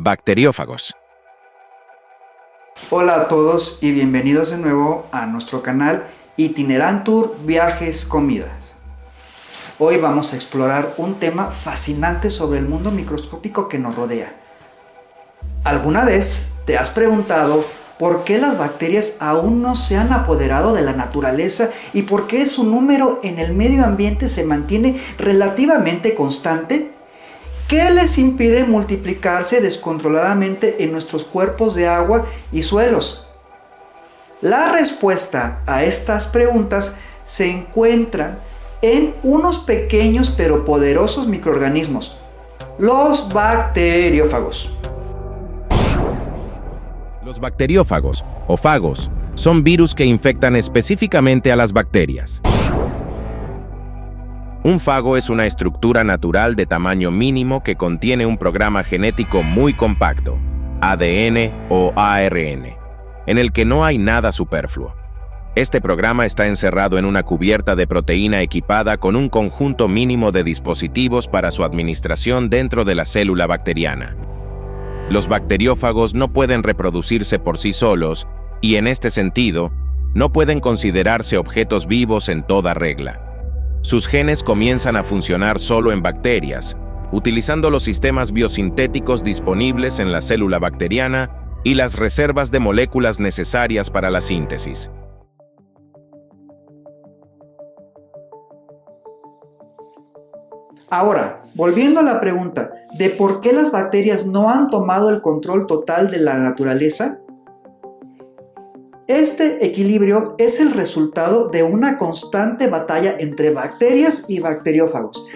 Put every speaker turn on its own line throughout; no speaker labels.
Bacteriófagos.
Hola a todos y bienvenidos de nuevo a nuestro canal Itinerantur Viajes Comidas. Hoy vamos a explorar un tema fascinante sobre el mundo microscópico que nos rodea. ¿Alguna vez te has preguntado por qué las bacterias aún no se han apoderado de la naturaleza y por qué su número en el medio ambiente se mantiene relativamente constante? ¿Qué les impide multiplicarse descontroladamente en nuestros cuerpos de agua y suelos? La respuesta a estas preguntas se encuentra en unos pequeños pero poderosos microorganismos, los bacteriófagos.
Los bacteriófagos, o fagos, son virus que infectan específicamente a las bacterias. Un fago es una estructura natural de tamaño mínimo que contiene un programa genético muy compacto, ADN o ARN, en el que no hay nada superfluo. Este programa está encerrado en una cubierta de proteína equipada con un conjunto mínimo de dispositivos para su administración dentro de la célula bacteriana. Los bacteriófagos no pueden reproducirse por sí solos y, en este sentido, no pueden considerarse objetos vivos en toda regla. Sus genes comienzan a funcionar solo en bacterias, utilizando los sistemas biosintéticos disponibles en la célula bacteriana y las reservas de moléculas necesarias para la síntesis.
Ahora, volviendo a la pregunta de por qué las bacterias no han tomado el control total de la naturaleza, este equilibrio es el resultado de una constante batalla entre bacterias y bacteriófagos.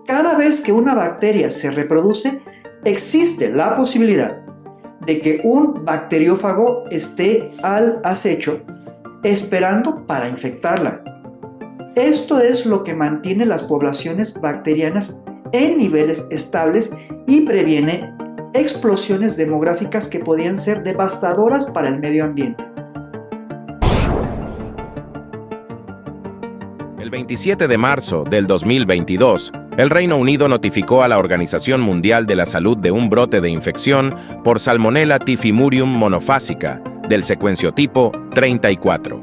Cada vez que una bacteria se reproduce, existe la posibilidad de que un bacteriófago esté al acecho, esperando para infectarla. Esto es lo que mantiene las poblaciones bacterianas en niveles estables y previene explosiones demográficas que podían ser devastadoras para el medio ambiente.
El 27 de marzo del 2022, el Reino Unido notificó a la Organización Mundial de la Salud de un brote de infección por Salmonella typhimurium monofásica del secuenciotipo 34.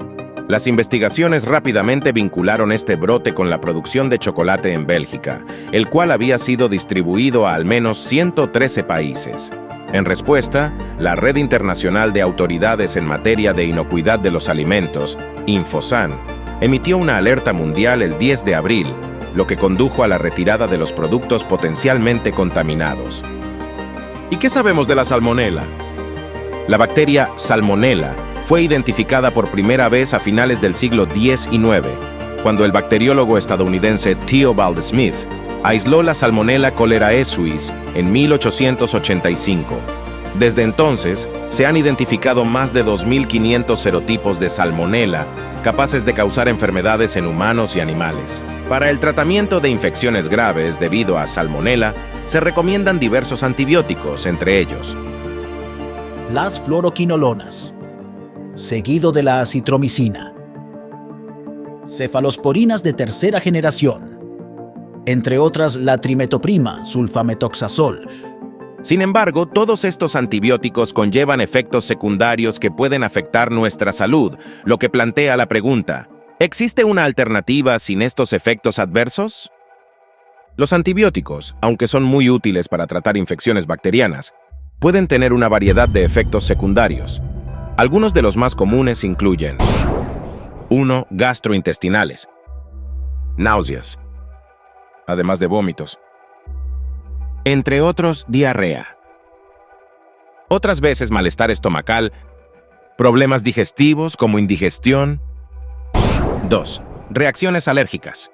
Las investigaciones rápidamente vincularon este brote con la producción de chocolate en Bélgica, el cual había sido distribuido a al menos 113 países. En respuesta, la Red Internacional de Autoridades en Materia de Inocuidad de los Alimentos, Infosan, emitió una alerta mundial el 10 de abril, lo que condujo a la retirada de los productos potencialmente contaminados. ¿Y qué sabemos de la salmonela? La bacteria Salmonella fue identificada por primera vez a finales del siglo X y IX, cuando el bacteriólogo estadounidense Theobald Smith aisló la Salmonella cholerae suis en 1885. Desde entonces, se han identificado más de 2.500 serotipos de Salmonella capaces de causar enfermedades en humanos y animales. Para el tratamiento de infecciones graves debido a Salmonella, se recomiendan diversos antibióticos, entre ellos
las fluoroquinolonas, seguido de la acitromicina, cefalosporinas de tercera generación, entre otras la trimetoprima, sulfametoxazol.
Sin embargo, todos estos antibióticos conllevan efectos secundarios que pueden afectar nuestra salud, lo que plantea la pregunta: ¿existe una alternativa sin estos efectos adversos? Los antibióticos, aunque son muy útiles para tratar infecciones bacterianas, pueden tener una variedad de efectos secundarios. Algunos de los más comunes incluyen 1. Gastrointestinales, náuseas, además de vómitos. Entre otros, diarrea. Otras veces malestar estomacal, problemas digestivos como indigestión. 2. Reacciones alérgicas,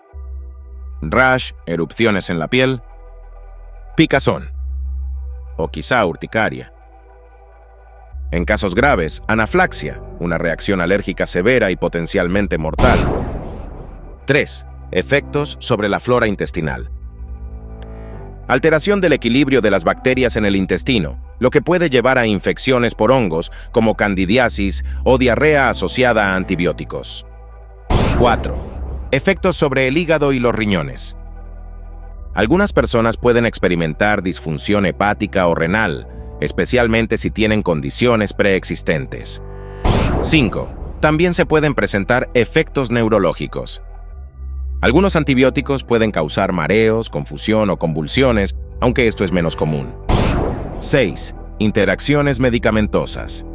rash, erupciones en la piel, picazón o quizá urticaria. En casos graves, anaflaxia, una reacción alérgica severa y potencialmente mortal. 3. Efectos sobre la flora intestinal. Alteración del equilibrio de las bacterias en el intestino, lo que puede llevar a infecciones por hongos como candidiasis o diarrea asociada a antibióticos. 4. Efectos sobre el hígado y los riñones. Algunas personas pueden experimentar disfunción hepática o renal, especialmente si tienen condiciones preexistentes. 5. También se pueden presentar efectos neurológicos. Algunos antibióticos pueden causar mareos, confusión o convulsiones, aunque esto es menos común. 6. Interacciones medicamentosas.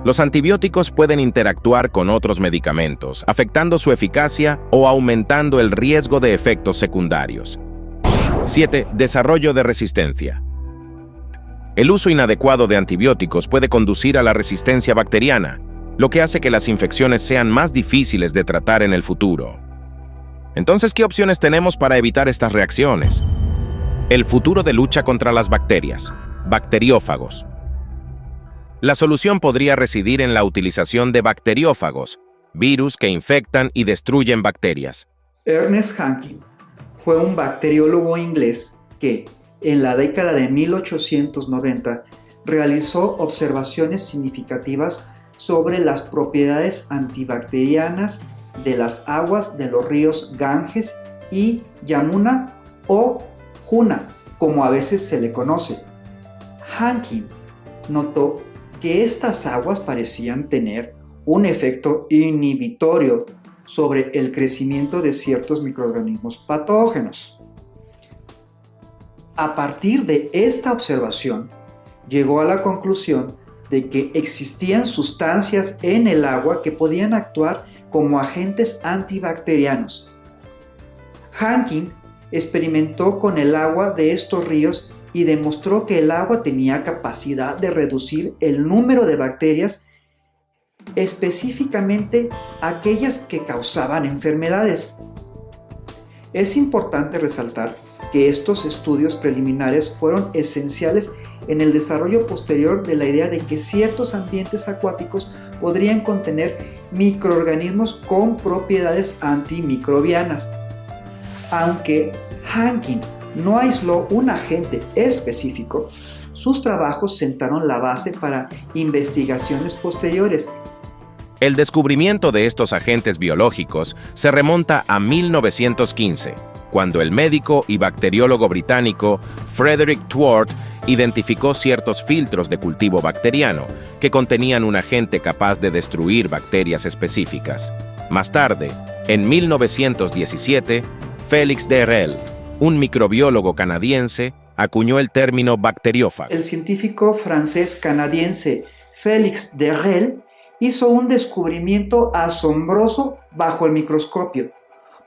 Los antibióticos pueden interactuar con otros medicamentos, afectando su eficacia o aumentando el riesgo de efectos secundarios. 7. Desarrollo de resistencia. El uso inadecuado de antibióticos puede conducir a la resistencia bacteriana, lo que hace que las infecciones sean más difíciles de tratar en el futuro. Entonces, ¿qué opciones tenemos para evitar estas reacciones? El futuro de lucha contra las bacterias. Bacteriófagos. La solución podría residir en la utilización de bacteriófagos, virus que infectan y destruyen bacterias.
Ernest Hancke fue un bacteriólogo inglés que, en la década de 1890, realizó observaciones significativas sobre las propiedades antibacterianas de las aguas de los ríos Ganges y Yamuna o Juna, como a veces se le conoce. Hancke notó que estas aguas parecían tener un efecto inhibitorio sobre el crecimiento de ciertos microorganismos patógenos. A partir de esta observación, llegó a la conclusión de que existían sustancias en el agua que podían actuar como agentes antibacterianos. Hancke experimentó con el agua de estos ríos y demostró que el agua tenía capacidad de reducir el número de bacterias, específicamente aquellas que causaban enfermedades. Es importante resaltar que estos estudios preliminares fueron esenciales en el desarrollo posterior de la idea de que ciertos ambientes acuáticos podrían contener microorganismos con propiedades antimicrobianas. Aunque Hancke no aisló un agente específico, sus trabajos sentaron la base para investigaciones posteriores.
El descubrimiento de estos agentes biológicos se remonta a 1915, cuando el médico y bacteriólogo británico Frederick Twort identificó ciertos filtros de cultivo bacteriano que contenían un agente capaz de destruir bacterias específicas. Más tarde, en 1917, Félix d'Herelle, un microbiólogo canadiense, acuñó el término bacteriófago.
El científico francés-canadiense Félix d'Herelle hizo un descubrimiento asombroso bajo el microscopio.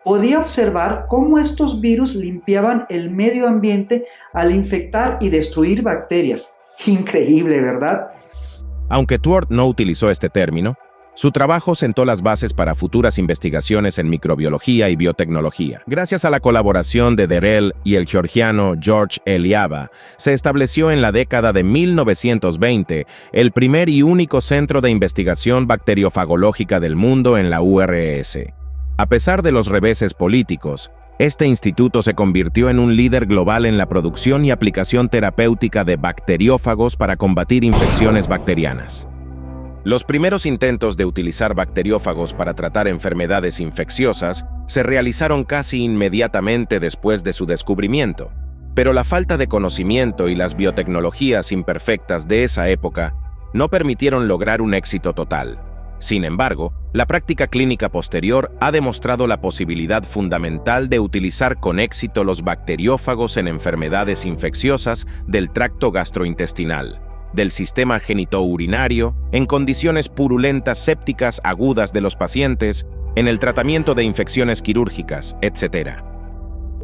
Podía observar cómo estos virus limpiaban el medio ambiente al infectar y destruir bacterias. Increíble, ¿verdad?
Aunque Twort no utilizó este término, su trabajo sentó las bases para futuras investigaciones en microbiología y biotecnología. Gracias a la colaboración de d'Herelle y el georgiano George Eliava, se estableció en la década de 1920 el primer y único centro de investigación bacteriofagológica del mundo en la URSS. A pesar de los reveses políticos, este instituto se convirtió en un líder global en la producción y aplicación terapéutica de bacteriófagos para combatir infecciones bacterianas. Los primeros intentos de utilizar bacteriófagos para tratar enfermedades infecciosas se realizaron casi inmediatamente después de su descubrimiento, pero la falta de conocimiento y las biotecnologías imperfectas de esa época no permitieron lograr un éxito total. Sin embargo, la práctica clínica posterior ha demostrado la posibilidad fundamental de utilizar con éxito los bacteriófagos en enfermedades infecciosas del tracto gastrointestinal, del sistema genitourinario, en condiciones purulentas sépticas agudas de los pacientes, en el tratamiento de infecciones quirúrgicas, etc.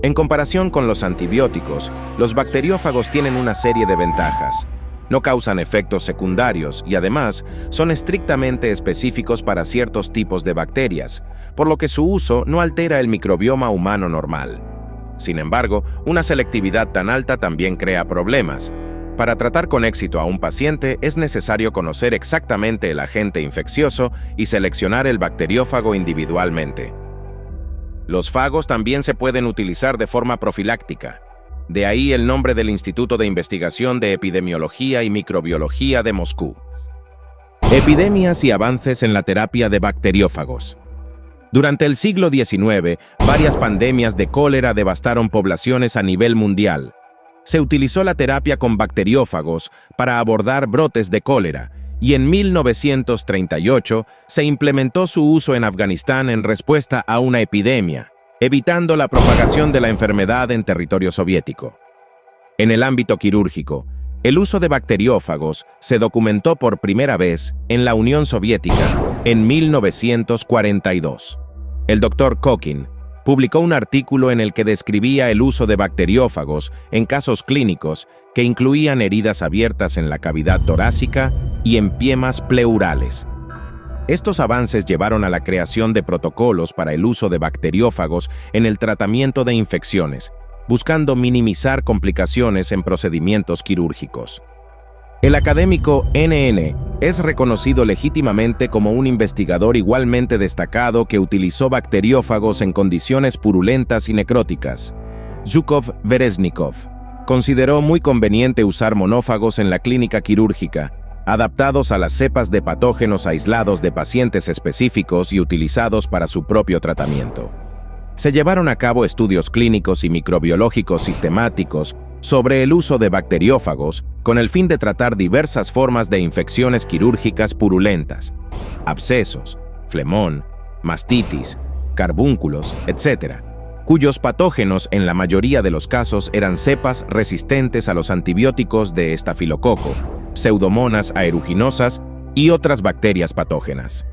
En comparación con los antibióticos, los bacteriófagos tienen una serie de ventajas. No causan efectos secundarios y además son estrictamente específicos para ciertos tipos de bacterias, por lo que su uso no altera el microbioma humano normal. Sin embargo, una selectividad tan alta también crea problemas. Para tratar con éxito a un paciente es necesario conocer exactamente el agente infeccioso y seleccionar el bacteriófago individualmente. Los fagos también se pueden utilizar de forma profiláctica. De ahí el nombre del Instituto de Investigación de Epidemiología y Microbiología de Moscú. Epidemias y avances en la terapia de bacteriófagos. Durante el siglo XIX, varias pandemias de cólera devastaron poblaciones a nivel mundial. se utilizó la terapia con bacteriófagos para abordar brotes de cólera, y en 1938 se implementó su uso en Afganistán en respuesta a una epidemia, evitando la propagación de la enfermedad en territorio soviético. En el ámbito quirúrgico, el uso de bacteriófagos se documentó por primera vez en la Unión Soviética en 1942. El Dr. Kokin publicó un artículo en el que describía el uso de bacteriófagos en casos clínicos que incluían heridas abiertas en la cavidad torácica y empiemas pleurales. Estos avances llevaron a la creación de protocolos para el uso de bacteriófagos en el tratamiento de infecciones, buscando minimizar complicaciones en procedimientos quirúrgicos. El académico NN es reconocido legítimamente como un investigador igualmente destacado que utilizó bacteriófagos en condiciones purulentas y necróticas. Zhukov Veresnikov consideró muy conveniente usar monófagos en la clínica quirúrgica, adaptados a las cepas de patógenos aislados de pacientes específicos y utilizados para su propio tratamiento. Se llevaron a cabo estudios clínicos y microbiológicos sistemáticos sobre el uso de bacteriófagos con el fin de tratar diversas formas de infecciones quirúrgicas purulentas, abscesos, flemón, mastitis, carbúnculos, etc., cuyos patógenos en la mayoría de los casos eran cepas resistentes a los antibióticos de estafilococo, pseudomonas aeruginosas y otras bacterias patógenas.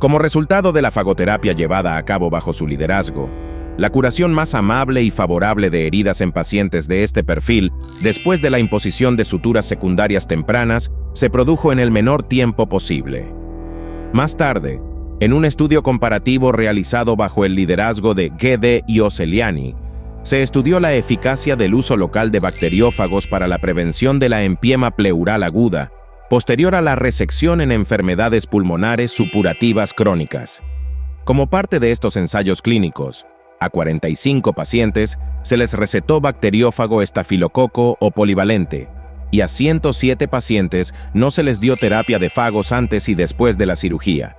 Como resultado de la fagoterapia llevada a cabo bajo su liderazgo, la curación más amable y favorable de heridas en pacientes de este perfil, después de la imposición de suturas secundarias tempranas, se produjo en el menor tiempo posible. Más tarde, en un estudio comparativo realizado bajo el liderazgo de Gede y Oceliani, se estudió la eficacia del uso local de bacteriófagos para la prevención de la empiema pleural aguda, posterior a la resección en enfermedades pulmonares supurativas crónicas. Como parte de estos ensayos clínicos, a 45 pacientes se les recetó bacteriófago estafilococo o polivalente, y a 107 pacientes no se les dio terapia de fagos antes y después de la cirugía.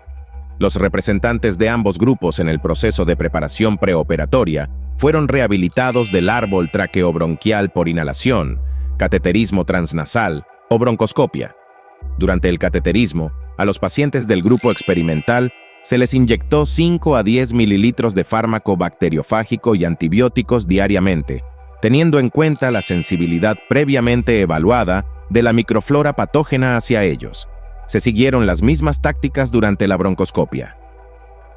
Los representantes de ambos grupos en el proceso de preparación preoperatoria fueron rehabilitados del árbol traqueobronquial por inhalación, cateterismo transnasal o broncoscopia. Durante el cateterismo, a los pacientes del grupo experimental se les inyectó 5 a 10 mililitros de fármaco bacteriofágico y antibióticos diariamente, teniendo en cuenta la sensibilidad previamente evaluada de la microflora patógena hacia ellos. Se siguieron las mismas tácticas durante la broncoscopia.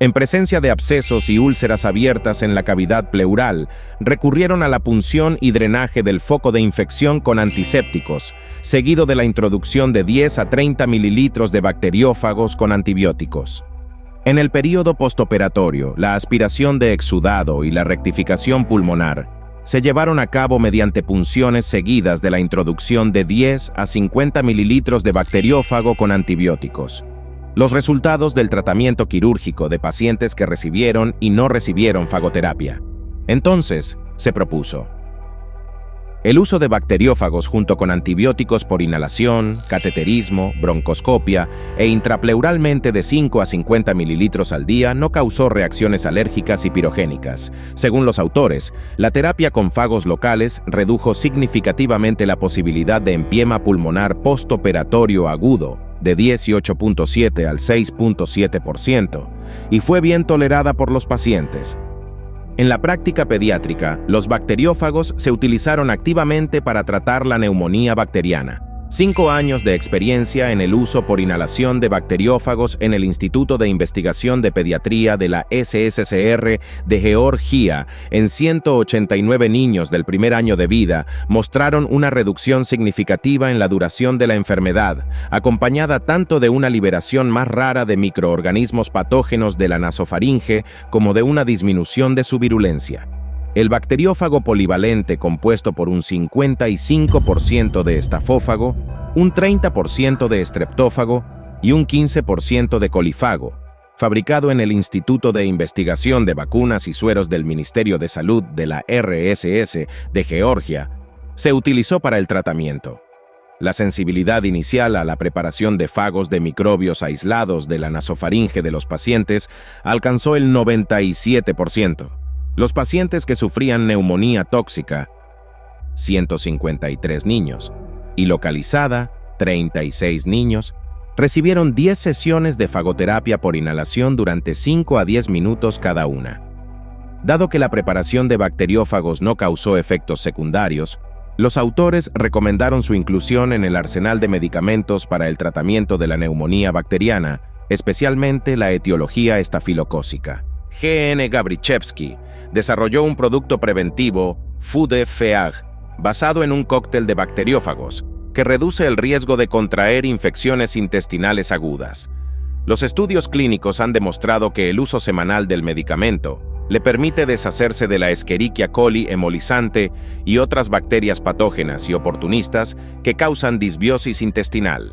En presencia de abscesos y úlceras abiertas en la cavidad pleural, recurrieron a la punción y drenaje del foco de infección con antisépticos, seguido de la introducción de 10 a 30 mililitros de bacteriófagos con antibióticos. En el período postoperatorio, la aspiración de exudado y la rectificación pulmonar se llevaron a cabo mediante punciones seguidas de la introducción de 10 a 50 mililitros de bacteriófago con antibióticos. Los resultados del tratamiento quirúrgico de pacientes que recibieron y no recibieron fagoterapia. Entonces, se propuso el uso de bacteriófagos junto con antibióticos por inhalación, cateterismo, broncoscopia e intrapleuralmente de 5 a 50 mililitros al día no causó reacciones alérgicas y pirogénicas. Según los autores, la terapia con fagos locales redujo significativamente la posibilidad de empiema pulmonar postoperatorio agudo de 18.7 al 6.7% y fue bien tolerada por los pacientes. En la práctica pediátrica, los bacteriófagos se utilizaron activamente para tratar la neumonía bacteriana. 5 años de experiencia en el uso por inhalación de bacteriófagos en el Instituto de Investigación de Pediatría de la SSCR de Georgia en 189 niños del primer año de vida mostraron una reducción significativa en la duración de la enfermedad, acompañada tanto de una liberación más rara de microorganismos patógenos de la nasofaringe como de una disminución de su virulencia. El bacteriófago polivalente, compuesto por un 55% de estafófago, un 30% de estreptófago y un 15% de colifago, fabricado en el Instituto de Investigación de Vacunas y Sueros del Ministerio de Salud de la RSS de Georgia, se utilizó para el tratamiento. La sensibilidad inicial a la preparación de fagos de microbios aislados de la nasofaringe de los pacientes alcanzó el 97%. Los pacientes que sufrían neumonía tóxica 153 niños, y localizada, 36 niños, recibieron 10 sesiones de fagoterapia por inhalación durante 5 a 10 minutos cada una. Dado que la preparación de bacteriófagos no causó efectos secundarios, los autores recomendaron su inclusión en el arsenal de medicamentos para el tratamiento de la neumonía bacteriana, especialmente la etiología estafilocócica. G.N. Gabrichevsky desarrolló un producto preventivo, FUDE-FEAG, basado en un cóctel de bacteriófagos, que reduce el riesgo de contraer infecciones intestinales agudas. Los estudios clínicos han demostrado que el uso semanal del medicamento le permite deshacerse de la Escherichia coli emolizante y otras bacterias patógenas y oportunistas que causan disbiosis intestinal.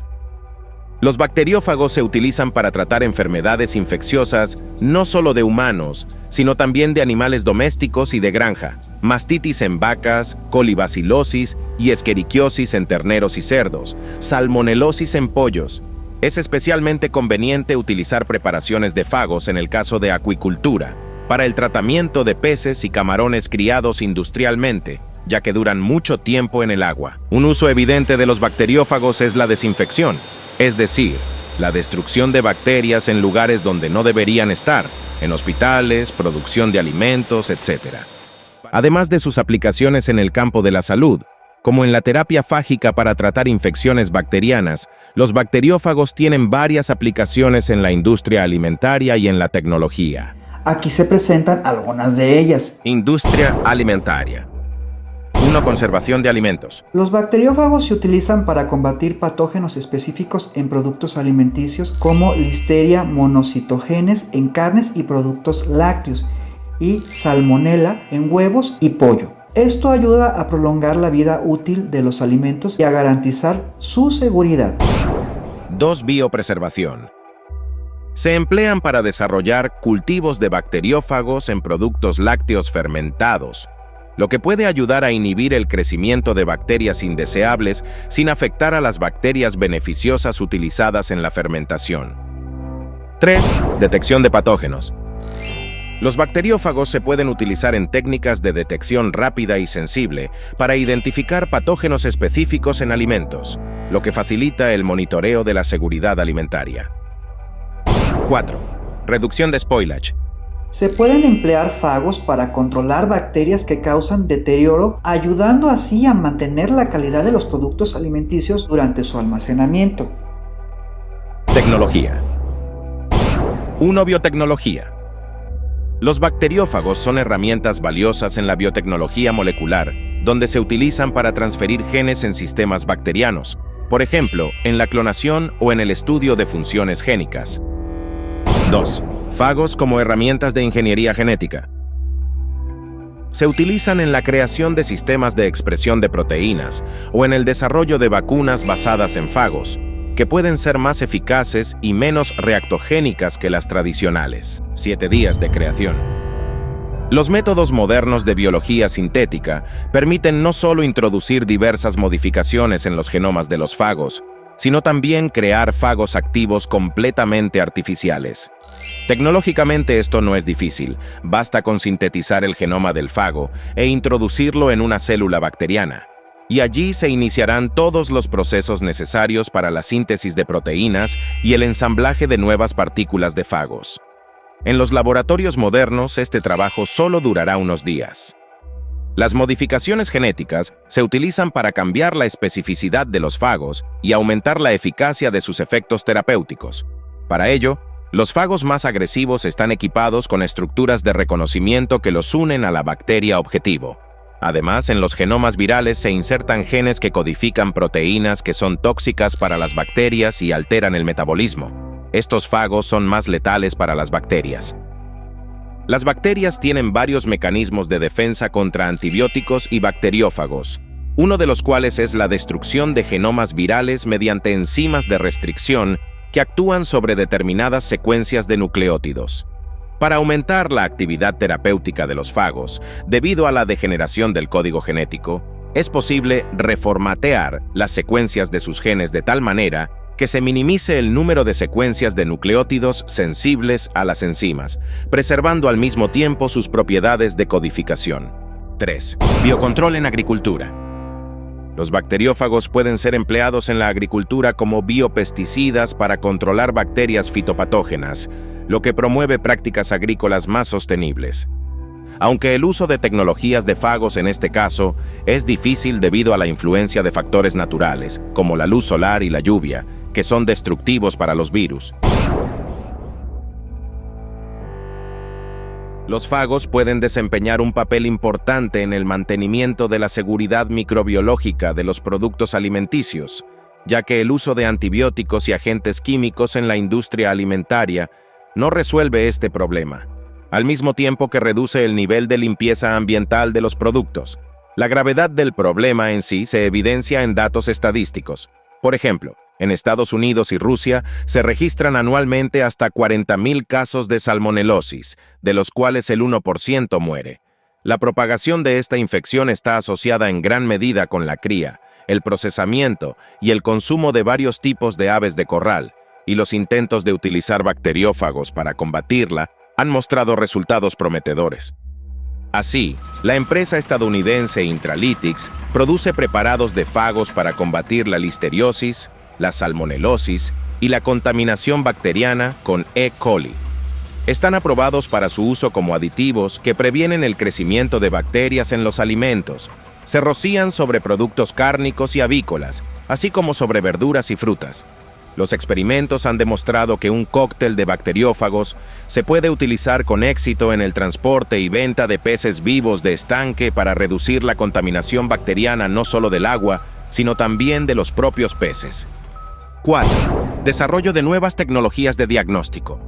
Los bacteriófagos se utilizan para tratar enfermedades infecciosas no solo de humanos, sino también de animales domésticos y de granja, mastitis en vacas, colibacilosis y escherichiosis en terneros y cerdos, salmonelosis en pollos. Es especialmente conveniente utilizar preparaciones de fagos en el caso de acuicultura, para el tratamiento de peces y camarones criados industrialmente, ya que duran mucho tiempo en el agua. Un uso evidente de los bacteriófagos es la desinfección, es decir, la destrucción de bacterias en lugares donde no deberían estar, en hospitales, producción de alimentos, etc. Además de sus aplicaciones en el campo de la salud, como en la terapia fágica para tratar infecciones bacterianas, los bacteriófagos tienen varias aplicaciones en la industria alimentaria y en la tecnología.
Aquí se presentan algunas de ellas.
Industria alimentaria. 1. Conservación de alimentos.
Los bacteriófagos se utilizan para combatir patógenos específicos en productos alimenticios como Listeria monocytogenes en carnes y productos lácteos y Salmonella en huevos y pollo. Esto ayuda a prolongar la vida útil de los alimentos y a garantizar su seguridad.
2. Biopreservación. Se emplean para desarrollar cultivos de bacteriófagos en productos lácteos fermentados, lo que puede ayudar a inhibir el crecimiento de bacterias indeseables sin afectar a las bacterias beneficiosas utilizadas en la fermentación. 3. Detección de patógenos. Los bacteriófagos se pueden utilizar en técnicas de detección rápida y sensible para identificar patógenos específicos en alimentos, lo que facilita el monitoreo de la seguridad alimentaria. 4. Reducción de spoilage.
Se pueden emplear fagos para controlar bacterias que causan deterioro, ayudando así a mantener la calidad de los productos alimenticios durante su almacenamiento.
Tecnología. 1. Biotecnología. Los bacteriófagos son herramientas valiosas en la biotecnología molecular, donde se utilizan para transferir genes en sistemas bacterianos, por ejemplo, en la clonación o en el estudio de funciones génicas. 2. Fagos como herramientas de ingeniería genética. Se utilizan en la creación de sistemas de expresión de proteínas o en el desarrollo de vacunas basadas en fagos, que pueden ser más eficaces y menos reactogénicas que las tradicionales. 7 días de creación. Los métodos modernos de biología sintética permiten no solo introducir diversas modificaciones en los genomas de los fagos, sino también crear fagos activos completamente artificiales. Tecnológicamente esto no es difícil, basta con sintetizar el genoma del fago e introducirlo en una célula bacteriana, y allí se iniciarán todos los procesos necesarios para la síntesis de proteínas y el ensamblaje de nuevas partículas de fagos. En los laboratorios modernos este trabajo solo durará unos días. Las modificaciones genéticas se utilizan para cambiar la especificidad de los fagos y aumentar la eficacia de sus efectos terapéuticos. Para ello, los fagos más agresivos están equipados con estructuras de reconocimiento que los unen a la bacteria objetivo. Además, en los genomas virales se insertan genes que codifican proteínas que son tóxicas para las bacterias y alteran el metabolismo. Estos fagos son más letales para las bacterias. Las bacterias tienen varios mecanismos de defensa contra antibióticos y bacteriófagos, uno de los cuales es la destrucción de genomas virales mediante enzimas de restricción que actúan sobre determinadas secuencias de nucleótidos. Para aumentar la actividad terapéutica de los fagos, debido a la degeneración del código genético, es posible reformatear las secuencias de sus genes de tal manera que se minimice el número de secuencias de nucleótidos sensibles a las enzimas, preservando al mismo tiempo sus propiedades de codificación. 3. Biocontrol en agricultura. Los bacteriófagos pueden ser empleados en la agricultura como biopesticidas para controlar bacterias fitopatógenas, lo que promueve prácticas agrícolas más sostenibles. Aunque el uso de tecnologías de fagos en este caso es difícil debido a la influencia de factores naturales, como la luz solar y la lluvia, que son destructivos para los virus. Los fagos pueden desempeñar un papel importante en el mantenimiento de la seguridad microbiológica de los productos alimenticios, ya que el uso de antibióticos y agentes químicos en la industria alimentaria no resuelve este problema, al mismo tiempo que reduce el nivel de limpieza ambiental de los productos. La gravedad del problema en sí se evidencia en datos estadísticos. Por ejemplo, en Estados Unidos y Rusia se registran anualmente hasta 40.000 casos de salmonelosis, de los cuales el 1% muere. La propagación de esta infección está asociada en gran medida con la cría, el procesamiento y el consumo de varios tipos de aves de corral, y los intentos de utilizar bacteriófagos para combatirla han mostrado resultados prometedores. Así, la empresa estadounidense Intralytics produce preparados de fagos para combatir la listeriosis, la salmonelosis y la contaminación bacteriana con E. coli. Están aprobados para su uso como aditivos que previenen el crecimiento de bacterias en los alimentos. Se rocían sobre productos cárnicos y avícolas, así como sobre verduras y frutas. Los experimentos han demostrado que un cóctel de bacteriófagos se puede utilizar con éxito en el transporte y venta de peces vivos de estanque para reducir la contaminación bacteriana no solo del agua, sino también de los propios peces. 4. Desarrollo de nuevas tecnologías de diagnóstico.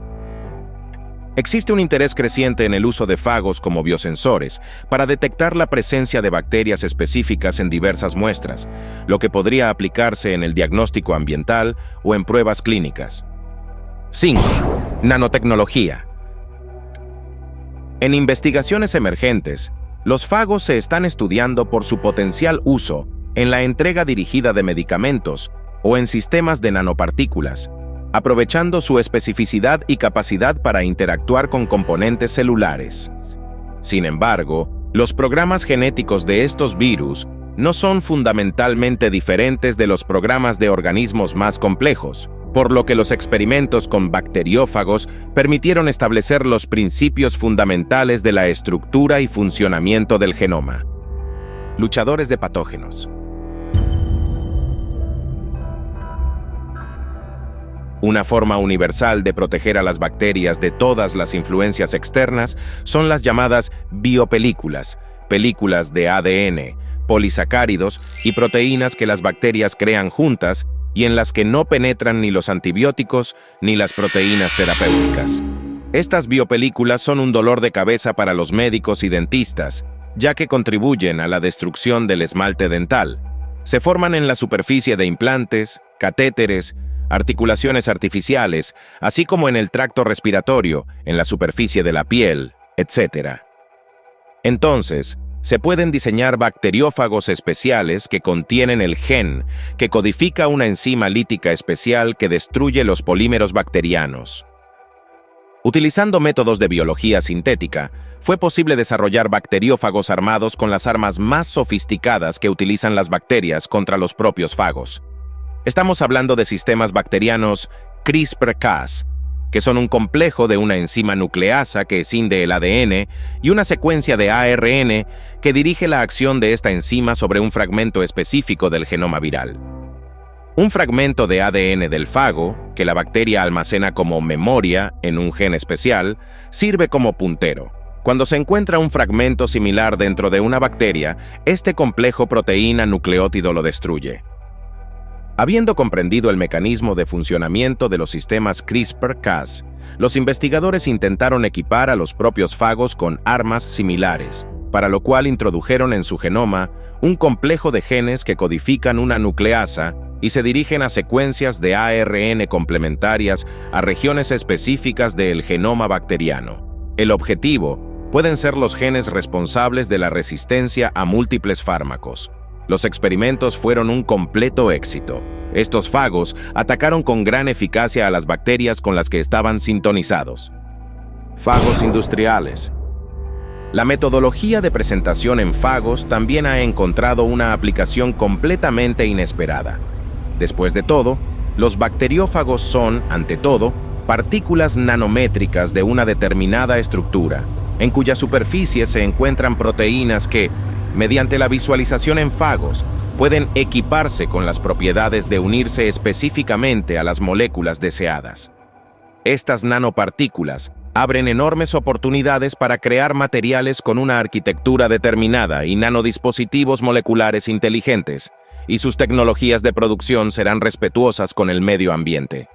Existe un interés creciente en el uso de fagos como biosensores para detectar la presencia de bacterias específicas en diversas muestras, lo que podría aplicarse en el diagnóstico ambiental o en pruebas clínicas. 5. Nanotecnología. En investigaciones emergentes, los fagos se están estudiando por su potencial uso en la entrega dirigida de medicamentos o en sistemas de nanopartículas, aprovechando su especificidad y capacidad para interactuar con componentes celulares. Sin embargo, los programas genéticos de estos virus no son fundamentalmente diferentes de los programas de organismos más complejos, por lo que los experimentos con bacteriófagos permitieron establecer los principios fundamentales de la estructura y funcionamiento del genoma. Luchadores de patógenos. Una forma universal de proteger a las bacterias de todas las influencias externas son las llamadas biopelículas, películas de ADN, polisacáridos y proteínas que las bacterias crean juntas y en las que no penetran ni los antibióticos ni las proteínas terapéuticas. Estas biopelículas son un dolor de cabeza para los médicos y dentistas, ya que contribuyen a la destrucción del esmalte dental. Se forman en la superficie de implantes, catéteres, articulaciones artificiales, así como en el tracto respiratorio, en la superficie de la piel, etc. Entonces, se pueden diseñar bacteriófagos especiales que contienen el gen que codifica una enzima lítica especial que destruye los polímeros bacterianos. Utilizando métodos de biología sintética, fue posible desarrollar bacteriófagos armados con las armas más sofisticadas que utilizan las bacterias contra los propios fagos. Estamos hablando de sistemas bacterianos CRISPR-Cas, que son un complejo de una enzima nucleasa que escinde el ADN y una secuencia de ARN que dirige la acción de esta enzima sobre un fragmento específico del genoma viral. Un fragmento de ADN del fago, que la bacteria almacena como memoria en un gen especial, sirve como puntero. Cuando se encuentra un fragmento similar dentro de una bacteria, este complejo proteína-nucleótido lo destruye. Habiendo comprendido el mecanismo de funcionamiento de los sistemas CRISPR-Cas, los investigadores intentaron equipar a los propios fagos con armas similares, para lo cual introdujeron en su genoma un complejo de genes que codifican una nucleasa y se dirigen a secuencias de ARN complementarias a regiones específicas del genoma bacteriano. El objetivo pueden ser los genes responsables de la resistencia a múltiples fármacos. Los experimentos fueron un completo éxito. Estos fagos atacaron con gran eficacia a las bacterias con las que estaban sintonizados. Fagos industriales. La metodología de presentación en fagos también ha encontrado una aplicación completamente inesperada. Después de todo, los bacteriófagos son, ante todo, partículas nanométricas de una determinada estructura, en cuya superficie se encuentran proteínas que, mediante la visualización en fagos, pueden equiparse con las propiedades de unirse específicamente a las moléculas deseadas. Estas nanopartículas abren enormes oportunidades para crear materiales con una arquitectura determinada y nanodispositivos moleculares inteligentes, y sus tecnologías de producción serán respetuosas con el medio ambiente.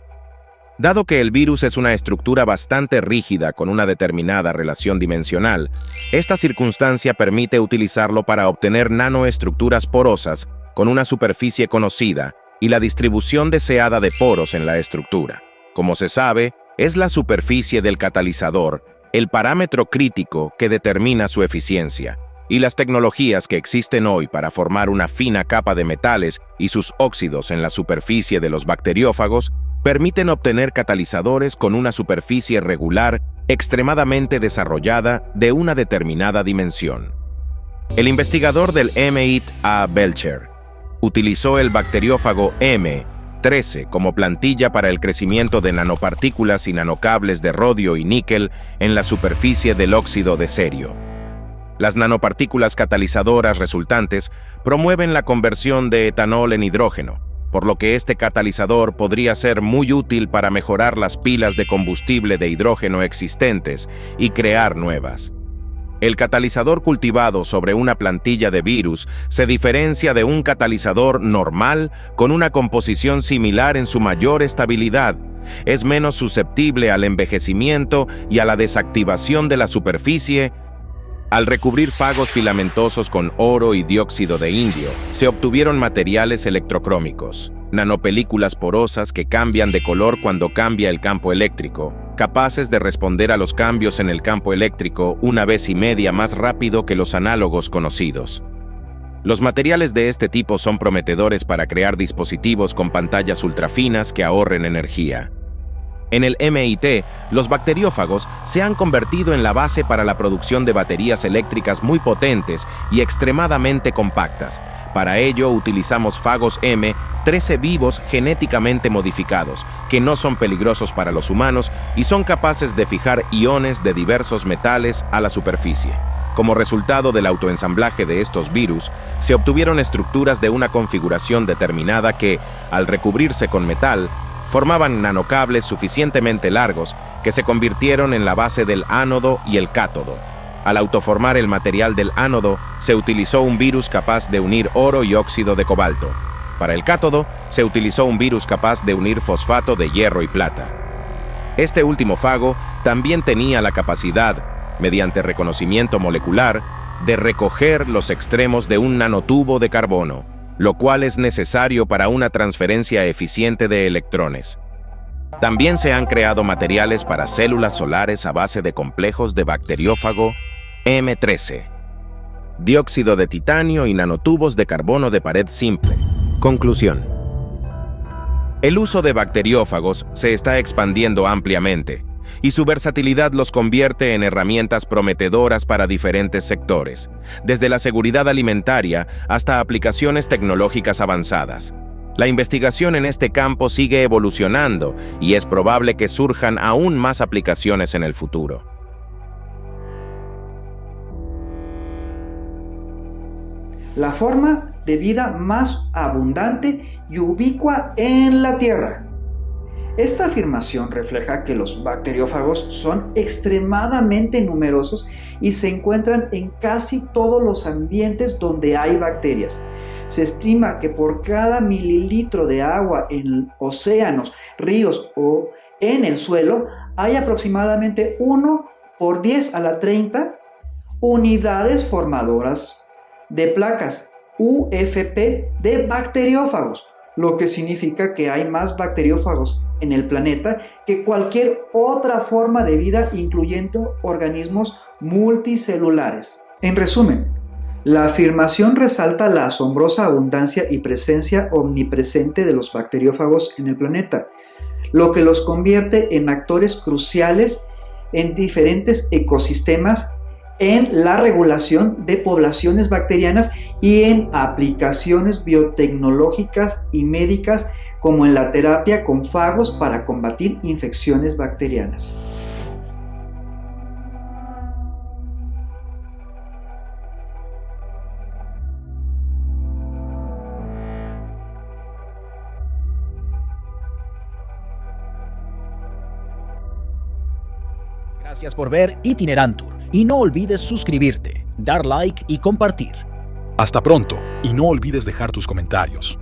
Dado que el virus es una estructura bastante rígida con una determinada relación dimensional, esta circunstancia permite utilizarlo para obtener nanoestructuras porosas con una superficie conocida y la distribución deseada de poros en la estructura. Como se sabe, es la superficie del catalizador el parámetro crítico que determina su eficiencia, y las tecnologías que existen hoy para formar una fina capa de metales y sus óxidos en la superficie de los bacteriófagos permiten obtener catalizadores con una superficie regular extremadamente desarrollada de una determinada dimensión. El investigador del MIT A. Belcher utilizó el bacteriófago M13 como plantilla para el crecimiento de nanopartículas y nanocables de rodio y níquel en la superficie del óxido de cerio. Las nanopartículas catalizadoras resultantes promueven la conversión de etanol en hidrógeno, por lo que este catalizador podría ser muy útil para mejorar las pilas de combustible de hidrógeno existentes y crear nuevas. El catalizador cultivado sobre una plantilla de virus se diferencia de un catalizador normal con una composición similar en su mayor estabilidad. Es menos susceptible al envejecimiento y a la desactivación de la superficie. Al recubrir fagos filamentosos con oro y dióxido de indio, se obtuvieron materiales electrocrómicos, nanopelículas porosas que cambian de color cuando cambia el campo eléctrico, capaces de responder a los cambios en el campo eléctrico 1,5 veces más rápido que los análogos conocidos. Los materiales de este tipo son prometedores para crear dispositivos con pantallas ultrafinas que ahorren energía. En el MIT, los bacteriófagos se han convertido en la base para la producción de baterías eléctricas muy potentes y extremadamente compactas. Para ello utilizamos fagos M13 vivos genéticamente modificados, que no son peligrosos para los humanos y son capaces de fijar iones de diversos metales a la superficie. Como resultado del autoensamblaje de estos virus, se obtuvieron estructuras de una configuración determinada que, al recubrirse con metal, formaban nanocables suficientemente largos que se convirtieron en la base del ánodo y el cátodo. Al autoformar el material del ánodo, se utilizó un virus capaz de unir oro y óxido de cobalto. Para el cátodo, se utilizó un virus capaz de unir fosfato de hierro y plata. Este último fago también tenía la capacidad, mediante reconocimiento molecular, de recoger los extremos de un nanotubo de carbono, lo cual es necesario para una transferencia eficiente de electrones. También se han creado materiales para células solares a base de complejos de bacteriófago M13, dióxido de titanio y nanotubos de carbono de pared simple. Conclusión. El uso de bacteriófagos se está expandiendo ampliamente, y su versatilidad los convierte en herramientas prometedoras para diferentes sectores, desde la seguridad alimentaria hasta aplicaciones tecnológicas avanzadas. La investigación en este campo sigue evolucionando y es probable que surjan aún más aplicaciones en el futuro.
La forma de vida más abundante y ubicua en la Tierra. Esta afirmación refleja que los bacteriófagos son extremadamente numerosos y se encuentran en casi todos los ambientes donde hay bacterias. Se estima que por cada mililitro de agua en océanos, ríos o en el suelo hay aproximadamente 1 por 10 a la 30 unidades formadoras de placas UFP de bacteriófagos, lo que significa que hay más bacteriófagos en el planeta que cualquier otra forma de vida, incluyendo organismos multicelulares. En resumen, la afirmación resalta la asombrosa abundancia y presencia omnipresente de los bacteriófagos en el planeta, lo que los convierte en actores cruciales en diferentes ecosistemas en la regulación de poblaciones bacterianas y en aplicaciones biotecnológicas y médicas, como en la terapia con fagos para combatir infecciones bacterianas.
Gracias por ver Itinerantur y no olvides suscribirte, dar like y compartir.
Hasta pronto y no olvides dejar tus comentarios.